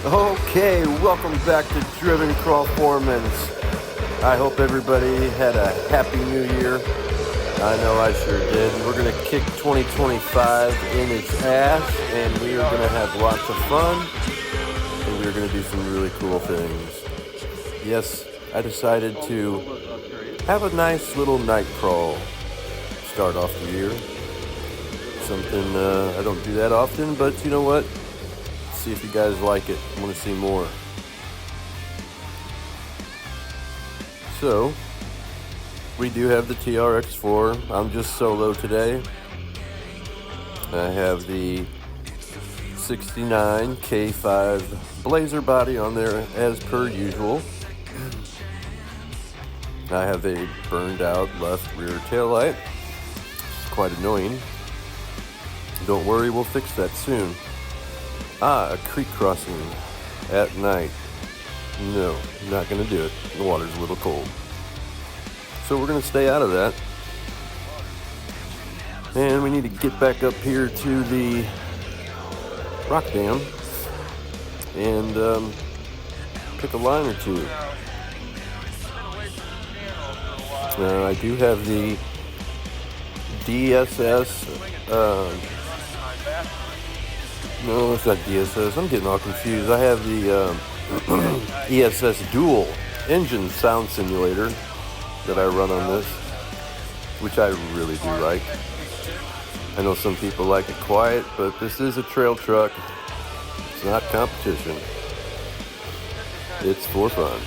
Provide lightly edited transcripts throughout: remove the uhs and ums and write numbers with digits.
Okay, welcome back to Driven Crawl Formans. I hope everybody had a happy new year. I know I sure did. We're going to kick 2025 in its ass, and we are going to have lots of fun, and we're going to do some really cool things. Yes, I decided to have a nice little night crawl start off the year. Something I don't do that often, but you know what? See if you guys like it. I want to see more. So, we do have the TRX4. I'm just solo today. I have the 69 K5 Blazer body on there as per usual. I have a burned out left rear tail light. It's quite annoying. Don't worry, we'll fix that soon. A creek crossing at night. No, not going to do it. The water's a little cold. So we're going to stay out of that. And we need to get back up here to the rock dam and pick a line or two. I do have the DSS. No, it's not DSS. I'm getting all confused. I have the ESS dual engine sound simulator that I run on this, which I really do like. I know some people like it quiet, but this is a trail truck. It's not competition. It's for fun.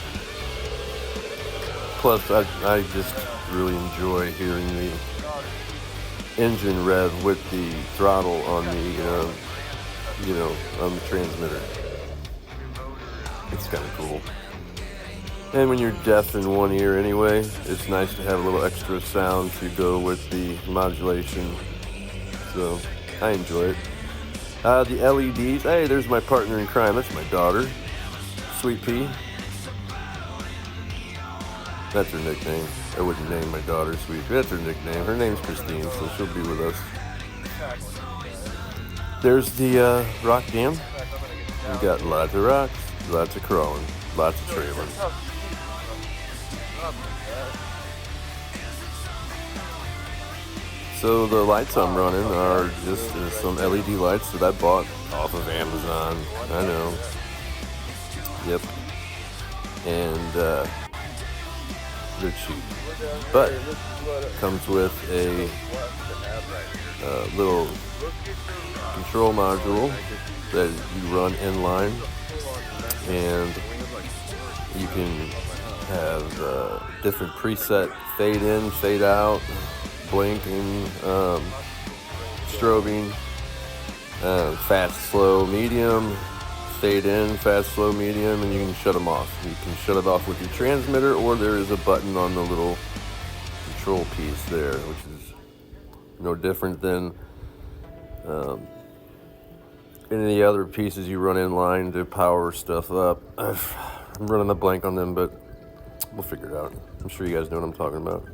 Plus, I just really enjoy hearing the engine rev with the throttle on the on the transmitter. It's kind of cool. And when you're deaf in one ear anyway, it's nice to have a little extra sound to go with the modulation. So, I enjoy it. The LEDs. Hey, there's my partner in crime. That's my daughter. Sweet Pea. That's her nickname. I wouldn't name my daughter Sweet Pea. That's her nickname. Her name's Christine, so she'll be with us. There's the rock dam. We got lots of rocks, lots of crawling, lots of trailing. So the lights I'm running are just some LED lights that I bought off of Amazon. I know. Yep. And they're cheap. But comes with a little control module that you run inline, and you can have different preset fade in, fade out, blinking, strobing, fast, slow, medium, fade in, fast, slow, medium, and you can shut them off. You can shut it off with your transmitter, or there is a button on the little control piece there, which is no different than any of the other pieces you run in line to power stuff up. I'm running a blank on them, but we'll figure it out. I'm sure you guys know what I'm talking about.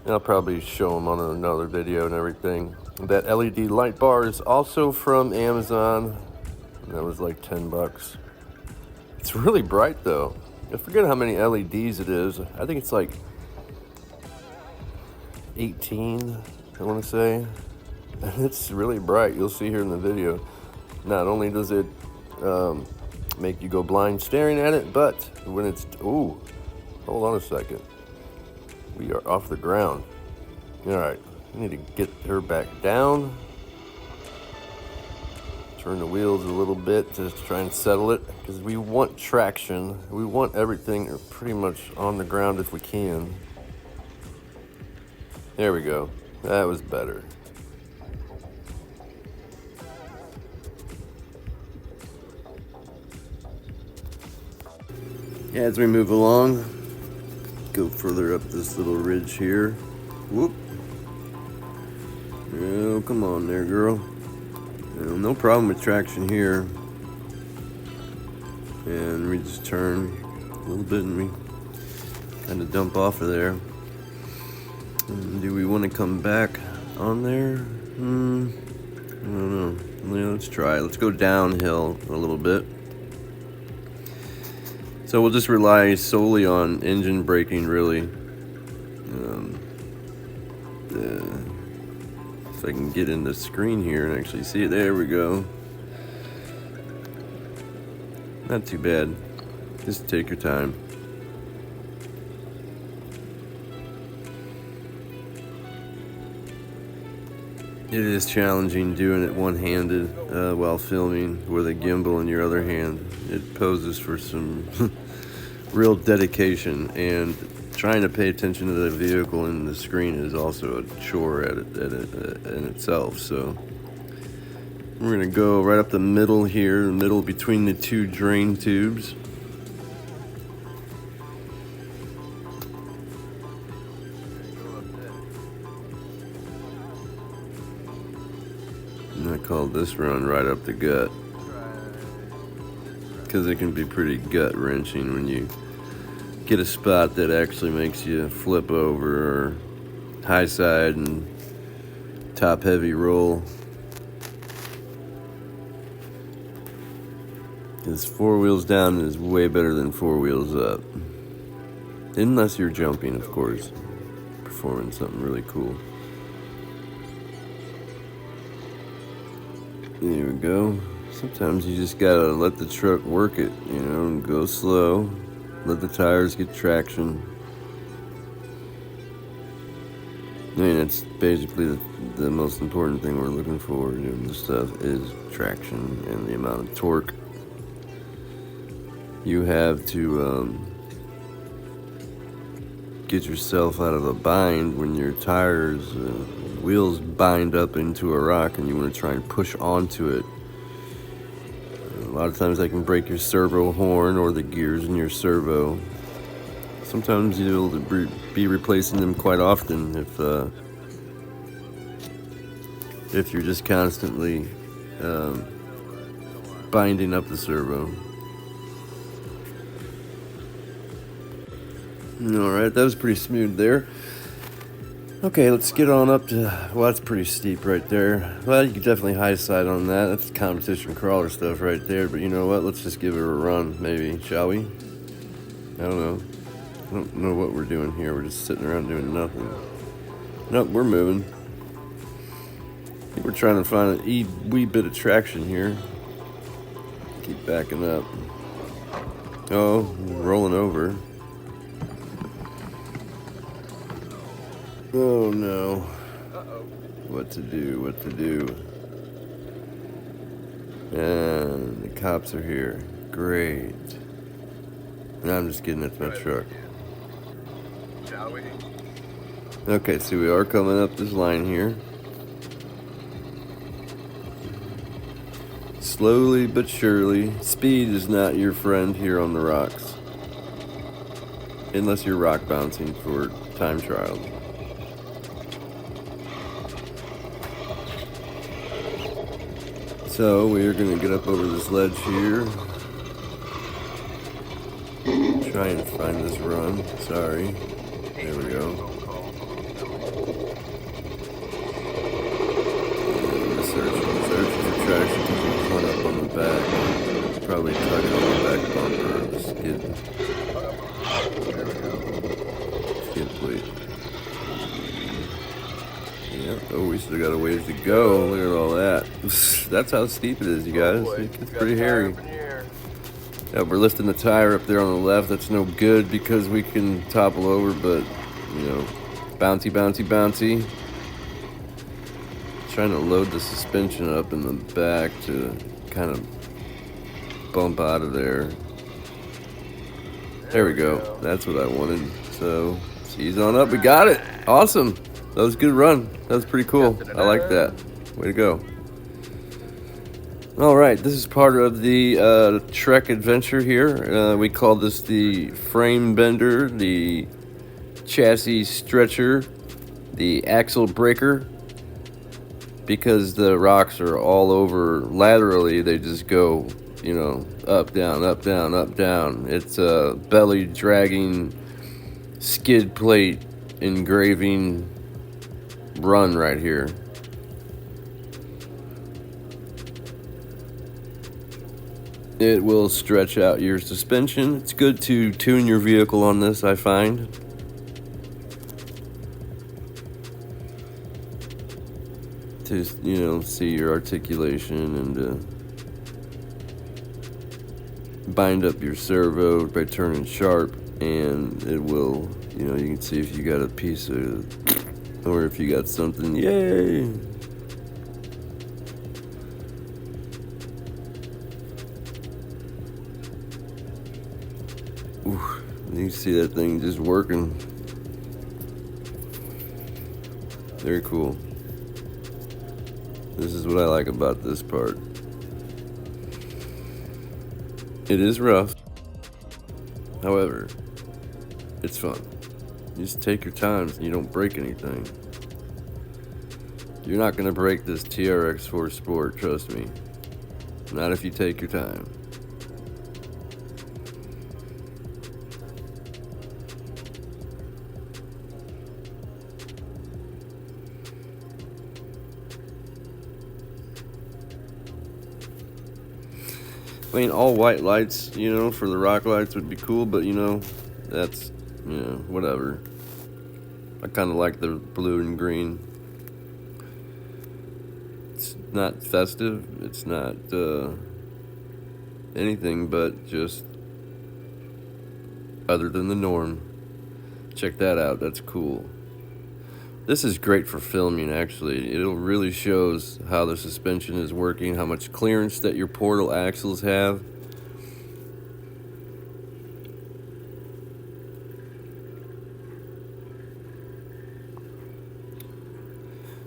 And I'll probably show them on another video and everything. That LED light bar is also from Amazon. And that was like $10. It's really bright though. I forget how many LEDs it is. I think it's like 18, I want to say. And it's really bright. You'll see here in the video. Not only does it make you go blind staring at it, but when it's... Ooh, hold on a second. We are off the ground. Alright, I need to get her back down. Turn the wheels a little bit just to try and settle it, because we want traction. We want everything pretty much on the ground if we can. There we go. That was better. As we move along, go further up this little ridge here. Whoop. Oh, come on there, girl. No problem with traction here. And we just turn a little bit and we kind of dump off of there. And do we want to come back on there? I don't know. Yeah, let's try it. Let's go downhill a little bit. So we'll just rely solely on engine braking, really. If I can get in the screen here and actually see it. There we go. Not too bad. Just take your time. It is challenging doing it one-handed while filming with a gimbal in your other hand. It poses for some real dedication, and trying to pay attention to the vehicle and the screen is also a chore in itself. So we're gonna go right up the middle here, the middle between the two drain tubes. And I call this run right up the gut, because it can be pretty gut-wrenching when you get a spot that actually makes you flip over or high side and top heavy roll. Because 4 wheels down is way better than 4 wheels up. Unless you're jumping, of course, performing something really cool. There we go. Sometimes you just gotta let the truck work it, you know, and go slow. Let the tires get traction. I mean, it's basically the most important thing we're looking for doing this stuff is traction and the amount of torque you have to get yourself out of a bind when your tires, wheels bind up into a rock and you want to try and push onto it. A lot of times that can break your servo horn or the gears in your servo. Sometimes you'll be replacing them quite often if you're just constantly binding up the servo. Alright, that was pretty smooth there. Okay, let's get on up to, well, that's pretty steep right there. Well, you can definitely high side on that. That's competition crawler stuff right there. But you know what? Let's just give it a run, maybe, shall we? I don't know. I don't know what we're doing here. We're just sitting around doing nothing. Nope, we're moving. I think we're trying to find a wee bit of traction here. Keep backing up. Oh, rolling over. Oh no. What to do, what to do. And the cops are here. Great. Now I'm just getting into my truck. Shall we? Okay, so we are coming up this line here. Slowly but surely. Speed is not your friend here on the rocks. Unless you're rock bouncing for time trials. So we are going to get up over this ledge here. Try and find this run. Sorry. There we go. Searching for traction because we caught up on the back. Probably tugging on the back bumper of the skid. Skid plate. Yeah. Oh, we still got a ways to go. Look at all that. That's how steep it is, you guys. It's pretty hairy. Yeah, we're lifting the tire up there on the left. That's no good because we can topple over, but, you know, bouncy, bouncy, bouncy. Trying to load the suspension up in the back to kind of bump out of there. There we go. That's what I wanted. So, ease on up. We got it. Awesome. That was a good run. That was pretty cool. I like that. Way to go. All right, this is part of the Trek adventure here. We call this the frame bender, the chassis stretcher, the axle breaker, because the rocks are all over laterally. They just go, you know, up, down, up, down, up, down. It's a belly dragging skid plate engraving run right here. It will stretch out your suspension. It's good to tune your vehicle on this, I find. To, see your articulation and bind up your servo by turning sharp, and it will, you can see if you got a piece of, or if you got something, yay! Ooh, you see that thing just working. Very cool. This is what I like about this part. It is rough. However, it's fun. You just take your time and you don't break anything. You're not going to break this TRX4-Sport, trust me. Not if you take your time. I mean, all white lights, for the rock lights would be cool, but, that's, whatever. I kind of like the blue and green. It's not festive. It's not anything but just other than the norm. Check that out. That's cool. This is great for filming, actually. It really shows how the suspension is working, how much clearance that your portal axles have.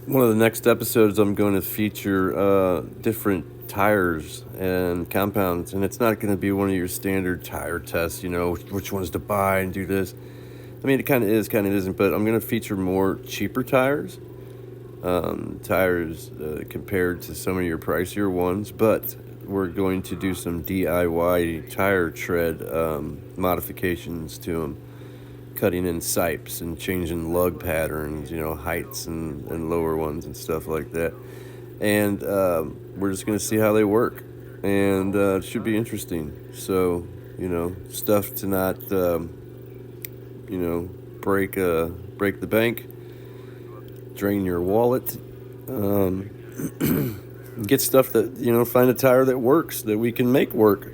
One of the next episodes, I'm going to feature different tires and compounds, and it's not going to be one of your standard tire tests, which ones to buy and do this. I mean, it kind of is, kind of isn't, but I'm going to feature more cheaper tires, compared to some of your pricier ones, but we're going to do some DIY tire tread modifications to them, cutting in sipes and changing lug patterns, heights and lower ones and stuff like that. And we're just going to see how they work, and it should be interesting. So, stuff to not... break the bank, drain your wallet, get stuff that, find a tire that works, that we can make work.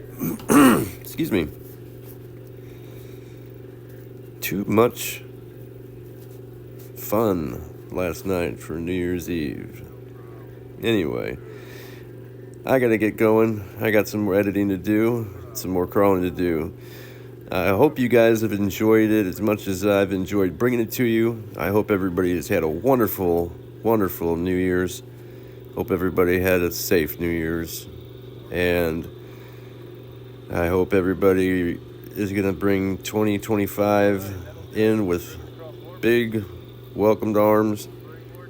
Excuse me. Too much fun last night for New Year's Eve. Anyway, I gotta get going. I got some more editing to do, some more crawling to do. I hope you guys have enjoyed it as much as I've enjoyed bringing it to you. I hope everybody has had a wonderful, wonderful New Year's. Hope everybody had a safe New Year's. And I hope everybody is going to bring 2025 in with big welcomed arms.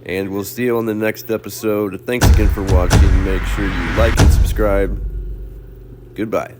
And we'll see you on the next episode. Thanks again for watching. Make sure you like and subscribe. Goodbye.